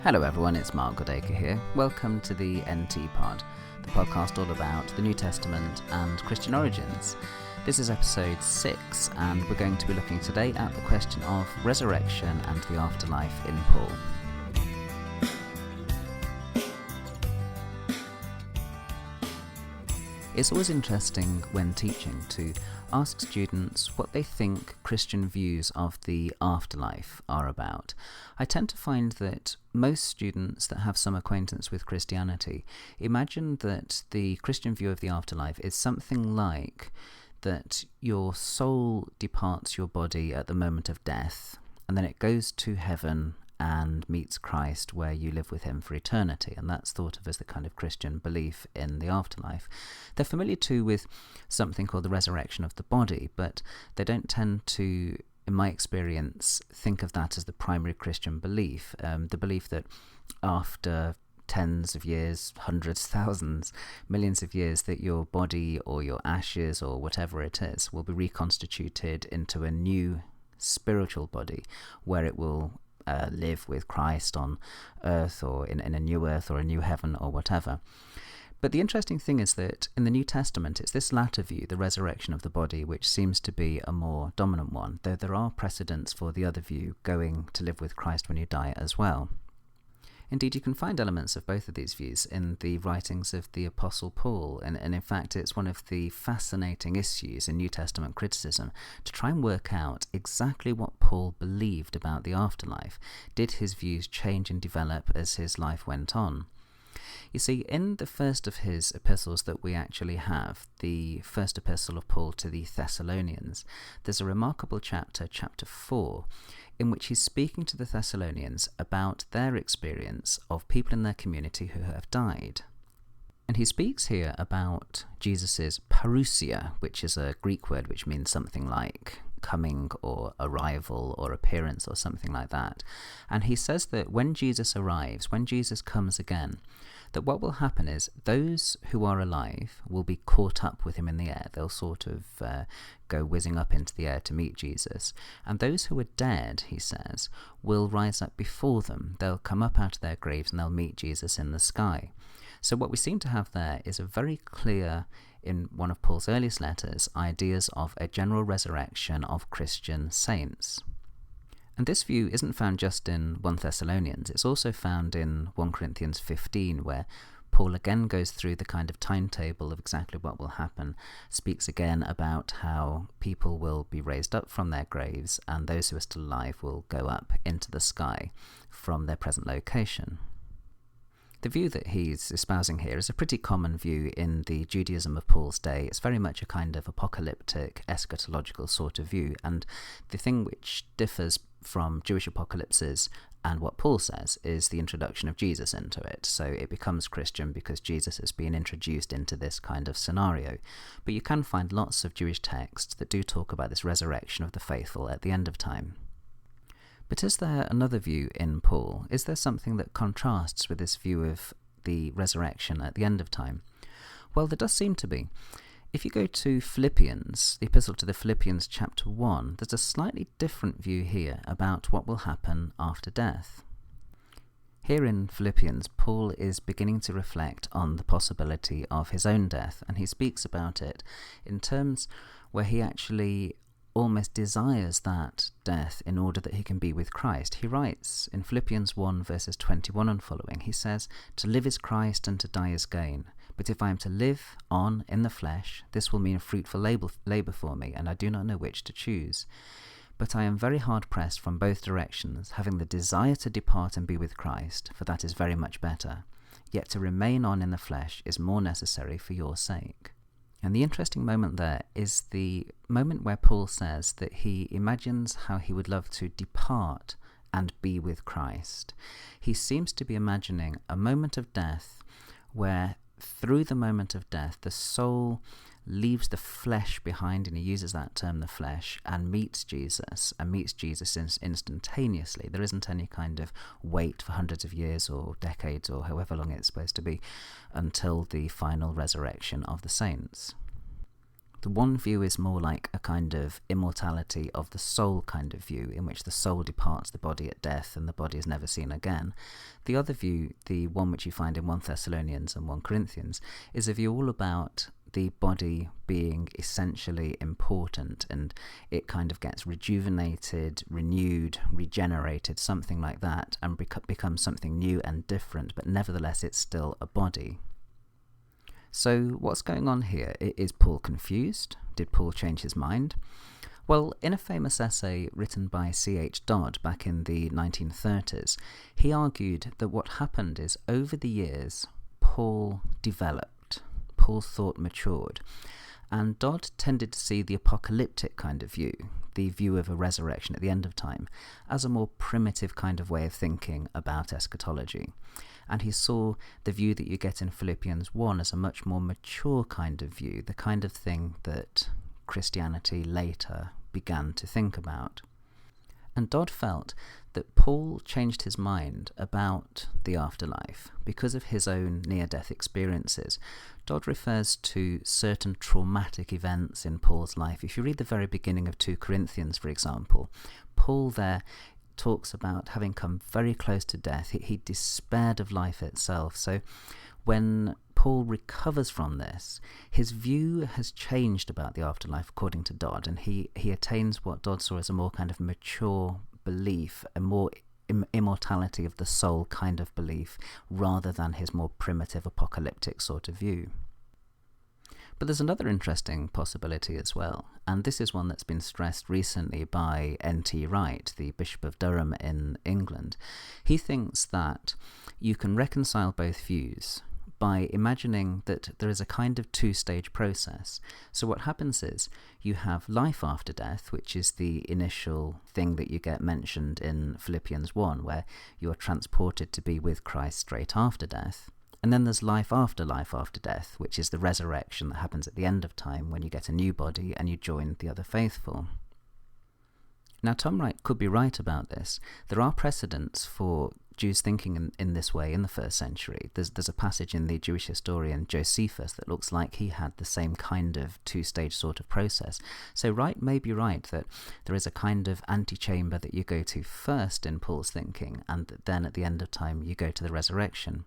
Hello everyone, it's Mark Goodacre here. Welcome to the NT Pod, the podcast all about the New Testament and Christian origins. This is episode 6, and we're going to be looking today at the question of resurrection and the afterlife in Paul. It's always interesting when teaching to ask students what they think Christian views of the afterlife are about. I tend to find that most students that have some acquaintance with Christianity imagine that the Christian view of the afterlife is something like that your soul departs your body at the moment of death, and then it goes to heaven and meets Christ where you live with him for eternity, and that's thought of as the kind of Christian belief in the afterlife. They're familiar too with something called the resurrection of the body, but they don't tend to, in my experience, think of that as the primary Christian belief, the belief that after tens of years, hundreds, thousands, millions of years, that your body or your ashes or whatever it is will be reconstituted into a new spiritual body where it will live with Christ on earth or in a new earth or a new heaven or whatever. But the interesting thing is that in the New Testament, it's this latter view, the resurrection of the body, which seems to be a more dominant one, though there are precedents for the other view, going to live with Christ when you die as well. Indeed, you can find elements of both of these views in the writings of the Apostle Paul, and in fact it's one of the fascinating issues in New Testament criticism to try and work out exactly what Paul believed about the afterlife. Did his views change and develop as his life went on? You see, in the first of his epistles that we actually have, the first epistle of Paul to the Thessalonians, there's a remarkable chapter, chapter 4, in which he's speaking to the Thessalonians about their experience of people in their community who have died. And he speaks here about Jesus' parousia, which is a Greek word which means something like coming or arrival or appearance or something like that. And he says that when Jesus arrives, when Jesus comes again, that what will happen is those who are alive will be caught up with him in the air. They'll sort of go whizzing up into the air to meet Jesus. And those who are dead, he says, will rise up before them. They'll come up out of their graves and they'll meet Jesus in the sky. So what we seem to have there is a very clear, in one of Paul's earliest letters, ideas of a general resurrection of Christian saints. And this view isn't found just in 1 Thessalonians, it's also found in 1 Corinthians 15, where Paul again goes through the kind of timetable of exactly what will happen, speaks again about how people will be raised up from their graves, and those who are still alive will go up into the sky from their present location. The view that he's espousing here is a pretty common view in the Judaism of Paul's day. It's very much a kind of apocalyptic, eschatological sort of view, and the thing which differs from Jewish apocalypses and what Paul says is the introduction of Jesus into it. So it becomes Christian because Jesus has been introduced into this kind of scenario. But you can find lots of Jewish texts that do talk about this resurrection of the faithful at the end of time. But is there another view in Paul? Is there something that contrasts with this view of the resurrection at the end of time? Well, there does seem to be. If you go to Philippians, the epistle to the Philippians chapter 1, there's a slightly different view here about what will happen after death. Here in Philippians, Paul is beginning to reflect on the possibility of his own death, and he speaks about it in terms where he actually almost desires that death in order that he can be with Christ. He writes in Philippians 1 verses 21 and following, he says, "To live is Christ and to die is gain. But if I am to live on in the flesh, this will mean a fruitful labour for me, and I do not know which to choose. But I am very hard pressed from both directions, having the desire to depart and be with Christ, for that is very much better. Yet to remain on in the flesh is more necessary for your sake." And the interesting moment there is the moment where Paul says that he imagines how he would love to depart and be with Christ. He seems to be imagining a moment of death where through the moment of death the soul leaves the flesh behind, and he uses that term, the flesh, and meets Jesus instantaneously. There isn't any kind of wait for hundreds of years or decades or however long it's supposed to be until the final resurrection of the saints. The one view is more like a kind of immortality of the soul kind of view, in which the soul departs the body at death and the body is never seen again. The other view, the one which you find in 1 Thessalonians and 1 Corinthians, is a view all about the body being essentially important, and it kind of gets rejuvenated, renewed, regenerated, something like that, and becomes something new and different, but nevertheless it's still a body. So what's going on here? Is Paul confused? Did Paul change his mind? Well, in a famous essay written by C.H. Dodd back in the 1930s, he argued that what happened is, over the years, Paul developed. Paul's thought matured. And Dodd tended to see the apocalyptic kind of view, the view of a resurrection at the end of time, as a more primitive kind of way of thinking about eschatology. And he saw the view that you get in Philippians 1 as a much more mature kind of view, the kind of thing that Christianity later began to think about. And Dodd felt that Paul changed his mind about the afterlife because of his own near-death experiences. Dodd refers to certain traumatic events in Paul's life. If you read the very beginning of 2 Corinthians, for example, Paul there talks about having come very close to death. He despaired of life itself. So when Paul recovers from this, his view has changed about the afterlife, according to Dodd, and he attains what Dodd saw as a more kind of mature belief, a more immortality of the soul kind of belief, rather than his more primitive apocalyptic sort of view. But there's another interesting possibility as well, and this is one that's been stressed recently by N.T. Wright, the Bishop of Durham in England. He thinks that you can reconcile both views by imagining that there is a kind of two-stage process. So what happens is you have life after death, which is the initial thing that you get mentioned in Philippians 1, where you are transported to be with Christ straight after death. And then there's life after death, which is the resurrection that happens at the end of time when you get a new body and you join the other faithful. Now, Tom Wright could be right about this. There are precedents for Jews thinking in this way in the first century. There's a passage in the Jewish historian Josephus that looks like he had the same kind of two-stage sort of process. So Wright may be right that there is a kind of antechamber that you go to first in Paul's thinking, and then at the end of time you go to the resurrection.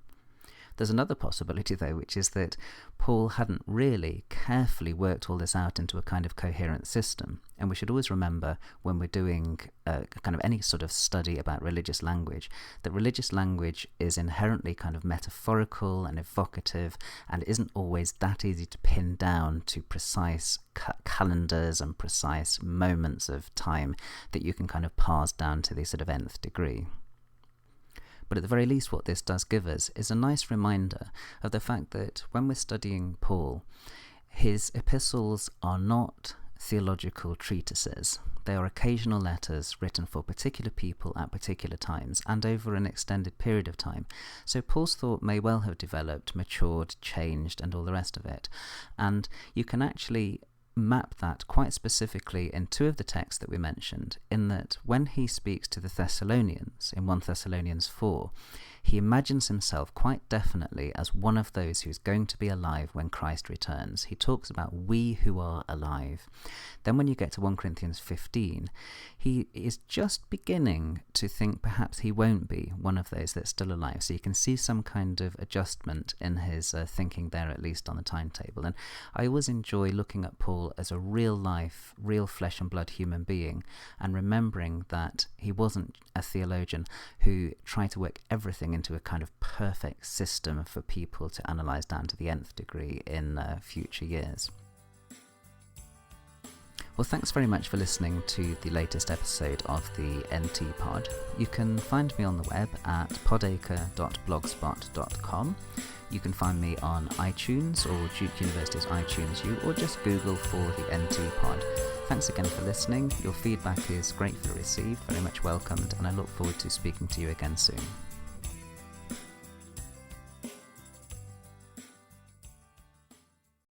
There's another possibility, though, which is that Paul hadn't really carefully worked all this out into a kind of coherent system. And we should always remember, when we're doing kind of any sort of study about religious language, that religious language is inherently kind of metaphorical and evocative, and isn't always that easy to pin down to precise calendars and precise moments of time that you can kind of parse down to the sort of nth degree. But at the very least, what this does give us is a nice reminder of the fact that when we're studying Paul, his epistles are not theological treatises. They are occasional letters written for particular people at particular times and over an extended period of time. So Paul's thought may well have developed, matured, changed, and all the rest of it. And you can actually map that quite specifically in two of the texts that we mentioned, in that when he speaks to the Thessalonians in 1 Thessalonians 4, he imagines himself quite definitely as one of those who's going to be alive when Christ returns. He talks about we who are alive. Then when you get to 1 Corinthians 15, he is just beginning to think perhaps he won't be one of those that's still alive. So you can see some kind of adjustment in his thinking there, at least on the timetable. And I always enjoy looking at Paul as a real life, real flesh and blood human being, and remembering that he wasn't a theologian who tried to work everything into a kind of perfect system for people to analyse down to the nth degree in future years. Well, thanks very much for listening to the latest episode of the NT Pod. You can find me on the web at podacre.blogspot.com. You can find me on iTunes or Duke University's iTunes U, or just Google for the NT Pod. Thanks again for listening. Your feedback is gratefully received, very much welcomed, and I look forward to speaking to you again soon.